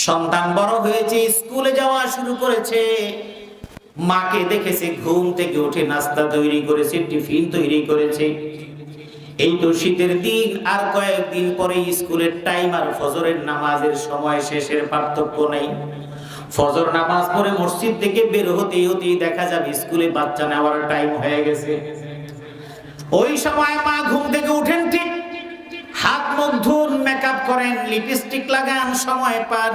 সন্তান বড় হয়েছে, স্কুলে যাওয়া শুরু করেছে। মাকে দেখেছে ঘুম থেকে উঠে নাস্তা তৈরি করেছে, টিফিন তৈরি করেছে। এই তো শীতের দিন, আর কয়েকদিন পরে স্কুলের টাইম আর ফজরের নামাজের সময় শেষের পার্থক্য নেই। ফজর নামাজ পড়ে মসজিদ থেকে বের হতেই হতেই দেখা যাবে স্কুলে বাচ্চা নেওয়ার টাইম হয়ে গেছে। ওই সময় মা ঘুম থেকে উঠেন, ঠিক হাত মুখ ধুন, মেকআপ করেন, লিপস্টিক লাগান, সময় পান,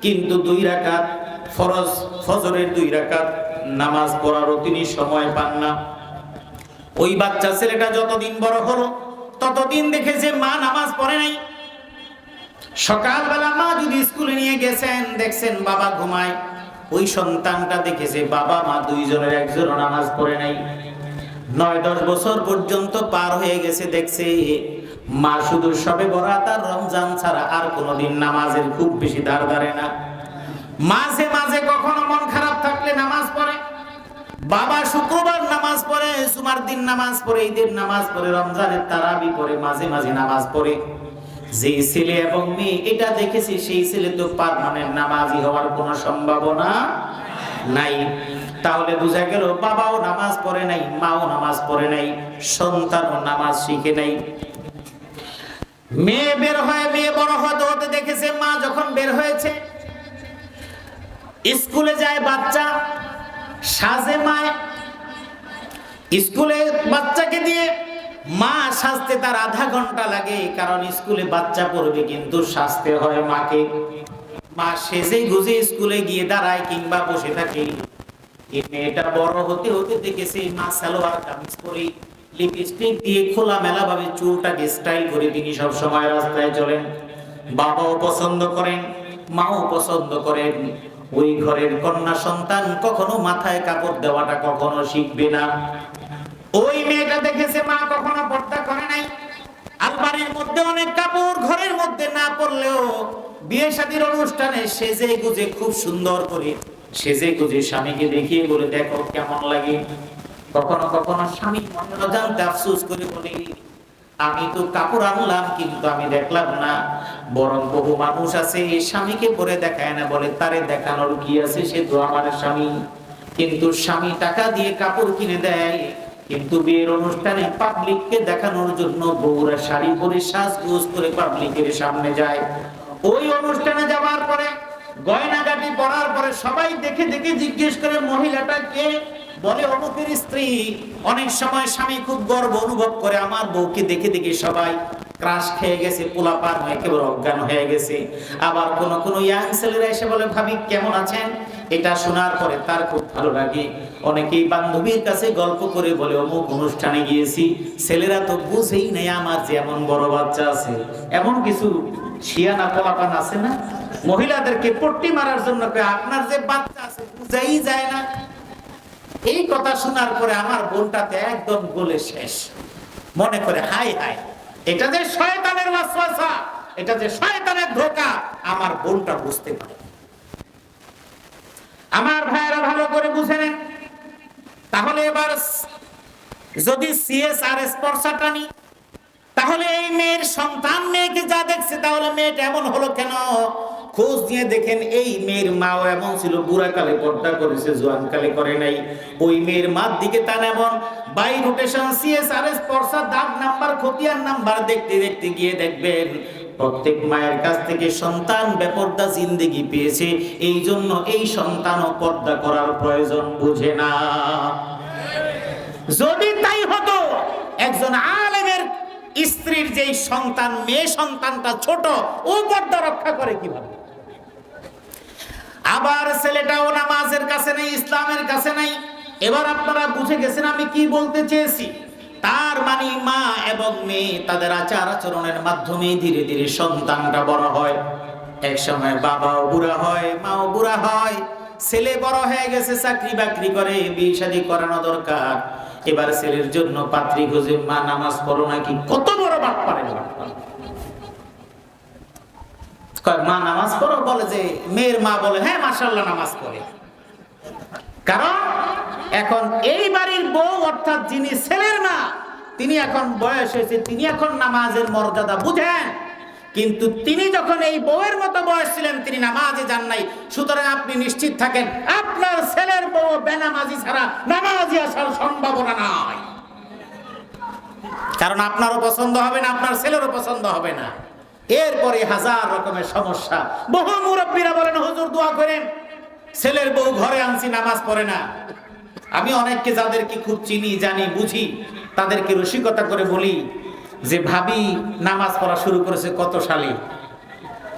কিন্তু 2 রাকাত ফরজ ফজরের 2 রাকাত নামাজ পড়ারও তিনি সময় পান না। ওই বাচ্চা ছেলেটা যতদিন বড় হলো ততদিন দেখেছে মা নামাজ পড়ে নাই। সকালবেলা মা যদি স্কুলে নিয়ে গেছেন, দেখছেন বাবা ঘুমায়, ওই সন্তানটা দেখেছে বাবা মা দুইজনের একজনও নামাজ পড়ে নাই। 9-10 বছর পর্যন্ত পার হয়ে গেছে, দেখছে মা শুধু সবে বরাত আর রমজান ছাড়া আর কোনোদিন নামাজের খুব বেশি ধার ধারে না। মাঝে মাঝে কখনো মন খারাপ থাকলে নামাজ পড়ে। বাবা শুক্রবার নামাজ পড়ে, জুমার দিন নামাজ পড়ে, ঈদের নামাজ পড়ে, রমজানের তারাবি পড়ে, মাঝে মাঝে নামাজ পড়ে। যে ছেলে এবং মেয়ে এটা দেখেছি, সেই ছেলে তো পার্মানেন্ট নামাজি হওয়ার কোনো সম্ভাবনা নাই। তাহলে বোঝা গেল বাবাও নামাজ পড়ে নাই, মাও নামাজ পড়ে নাই, সন্তানও নামাজ শিখে নাই। মেয়ে বের হয়, মেয়ে বড় হতে হতে দেখেছে মা যখন বের হয়েছে, স্কুলে যায় বাচ্চা, সাজে মায়, স্কুলে বাচ্চাকে দিয়ে মা সাজতে তার আধা ঘন্টা লাগে, কারণ স্কুলে বাচ্চা পড়বে কিন্তু সাজতে হয় মাকে। মা সেজে গুজে স্কুলে গিয়ে দাঁড়ায় কিংবা বসে থাকে। এই মেয়েটা বড় হতে হতে দেখেছে মা সালোয়ার কামিজ পরে, লিপস্টিক দিয়ে খোলামেলা ভাবে চুলটাকে স্টাইল করে তিনি সব সময় রাস্তায় চলেন। বাবাও পছন্দ করেন, মাও পছন্দ করেন। ওই ঘরের কন্যা সন্তান কখনো মাথায় কাপড় দেওয়াটা কখনো শিখবে না। ওই মেয়েটা দেখেছে মা কখনো পর্দা করে নাই। আলমারির মধ্যে অনেক কাপড়, ঘরের মধ্যে না পড়লেও বিয়ে শাদীর অনুষ্ঠানে সেজে গুজে খুব সুন্দর করে সেজে গুজে স্বামীকে দেখিয়ে বলে, দেখো কেমন লাগে। কখনো কখনো স্বামী মনে অজান্তে আফসোস করে বলে, আমি তো কাপড় আনলাম কিন্তু আমি দেখলাম না। বরং বহু মানুষ আছে স্বামীকে পরে দেখায় না, বলে তারে দেখানোর কি আছে, সে তো আমার স্বামী। কিন্তু স্বামী টাকা দিয়ে কাপড় কিনে দেয়, কিন্তু বিয়ের অনুষ্ঠানে পাবলিককে দেখানোর জন্য বউরা শাড়ি পরে সাজগোজ করে পাবলিকের সামনে যায়। ওই অনুষ্ঠানে যাওয়ার পরে গয়নাগাটি পরার পরে সবাই দেখে দেখে জিজ্ঞেস করে, মহিলাটা কে? বলে অমুকের স্ত্রী। অনেক সময় স্বামী খুব গর্ব অনুভব করে, আমার বউকে দেখে দেখে সবাই ক্রাশ খেয়ে গেছে, পোলাপান একেবারে অজ্ঞান হয়ে গেছে। আবার কোন কোন ইয়াং ছেলেরা এসে বলে, ভাবি কেমন আছেন? এটা শোনার পরে তার খুব ভালো লাগে। অনেকেই বান্ধবীর কাছে গল্প করে বলে, অমুক অনুষ্ঠানে গিয়েছি, ছেলেরা তো বুঝেই নেই আমার যে এমন বড় বাচ্চা আছে। এমন কিছু শিয়ানা পোলাপান আছে না, মহিলাদেরকে পট্টি মারার জন্য আপনার যে বাচ্চা আছে বুঝাই যায় না। এই কথা শোনার পরে আমার বোনটাতে একদম গলে শেষ। মনে করে হাই হাই, এটা যে শয়তানের ওয়াসওয়াসা, এটা যে শয়তানের ধোঁকা, আমার বোনটা বুঝতে পারে। আমার ভাইয়েরা ভালো করে বুঝে নেন। তাহলে এবার যদি সিএসআরএস পর্সাটা নি, তাহলে এই মেয়ের সন্তান মেয়েকে যা দেখছে, তাহলে মেয়েটা এমন হলো কেন? খোঁজ নিয়ে দেখেন এই মেয়ের মাও এমন ছিল, বুড়াকালে পর্দা করেছে, জোয়ানকালে করে নাই। ওই মেয়ের মার দিকে তার এমন বাই রোটেশন সিএসআরএস পর্সা দাগ নাম্বার খতিয়ান নাম্বার দেখতে দেখতে গিয়ে দেখবেন প্রত্যেক মায়ের কাছ থেকে সন্তান বেপর্দা জিন্দেগি পেয়েছে। এই জন্য এই সন্তানও পর্দা করার প্রয়োজন বুঝে না। যদি তাই হতো, একজন আলেমের স্ত্রীর যেই সন্তান, মেয়ে সন্তানটা ছোট, ও পর্দা রক্ষা করে কিভাবে? আবার ছেলেটাও নামাজের কাছে নেই, ইসলামের কাছে নাই। এবার আপনারা বুঝে গেছেন আমি কি বলতে চেয়েছি। তার মানে মা এবং মেয়ে তাদের আচার আচরণের মাধ্যমে ধীরে ধীরে সন্তানটা বড় হয়। এক সময় বাবাও বুড়া হয়, মাও বুড়া হয়, ছেলে বড় হয়ে গেছে, চাকরি বাকরি করে, বিয়ে শাদী করানো দরকার। এবার ছেলের জন্য পাত্রী খোঁজে, মা নামাজ পড়ো নাকি? কত বড় বাপ পারে মা নামাজ পড়ো, বলে যে মেয়ের মা বলে হ্যাঁ মাশাআল্লাহ নামাজ পড়ে। কারণ এখন এই বাড়ির বউ অর্থাৎ যিনি ছেলের মা, তিনি এখন বয়স হয়েছে, তিনি এখন নামাজের মর্যাদা বুঝেন। কিন্তু তিনি যখন এই বউয়ের মতো বয়স ছিলেন তিনি নামাজে যান নাই। সুতরাং আপনি নিশ্চিত থাকেন আপনার ছেলের বউ বেনামাজি ছাড়া নামাজে আসার সম্ভাবনা নাই। কারণ আপনারও পছন্দ হবে না, আপনার ছেলেরও পছন্দ হবে না। এরপরে হাজার রকমের সমস্যা। বহু মুরব্বীরা বলেন হুজুর দোয়া করেন, ছেলের বউ ঘরে আনছি নামাজ পড়ে না। আমি অনেককে যাদেরকে খুব চিনি জানি বুঝি তাদেরকে রসিকতা করে বলি যে ভাবি নামাজ পড়া শুরু করেছে কত সালে?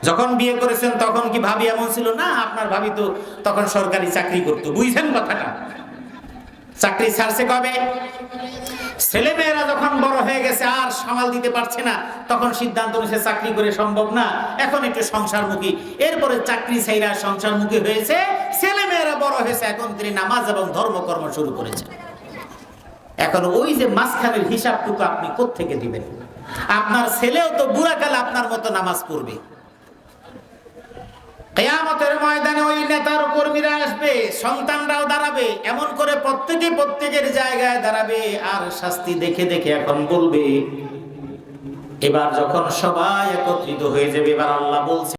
যখন বিয়ে করেছেন তখন কি ভাবি এমন ছিল? না, আপনার ভাবি তো তখন সরকারি চাকরি করতো। বুঝছেন কথাটা? চাকরি ছাড়ছে কবে? ছেলে মেয়েরা যখন বড় হয়ে গেছে আর সামাল দিতে পারছে না, তখন সিদ্ধান্ত নিয়েছে চাকরি করে সম্ভব না, এখন একটু সংসারমুখী। এরপরে চাকরি ছাইরা সংসারমুখী হয়েছে, ছেলে মেয়েরা বড় হয়েছে, এখন তিনি নামাজ এবং ধর্মকর্ম শুরু করেছে। এখন ওই যে মাঝখানের হিসাবটুকু আপনি কোত্থেকে দিবেন? আপনার ছেলেও তো বুড়াকালে আপনার মতো নামাজ পড়বে। কিয়ামতের ময়দানে ওই নেতার কর্মীরা আসবে, সন্তানরাও দাঁড়াবে, এমন করে প্রত্যেকের জায়গায় দাঁড়াবে আর শাস্তি দেখে দেখে এখন বলবে। এবার যখন সবাই একত্রিত হয়ে যাবে, এবার আল্লাহ বলছে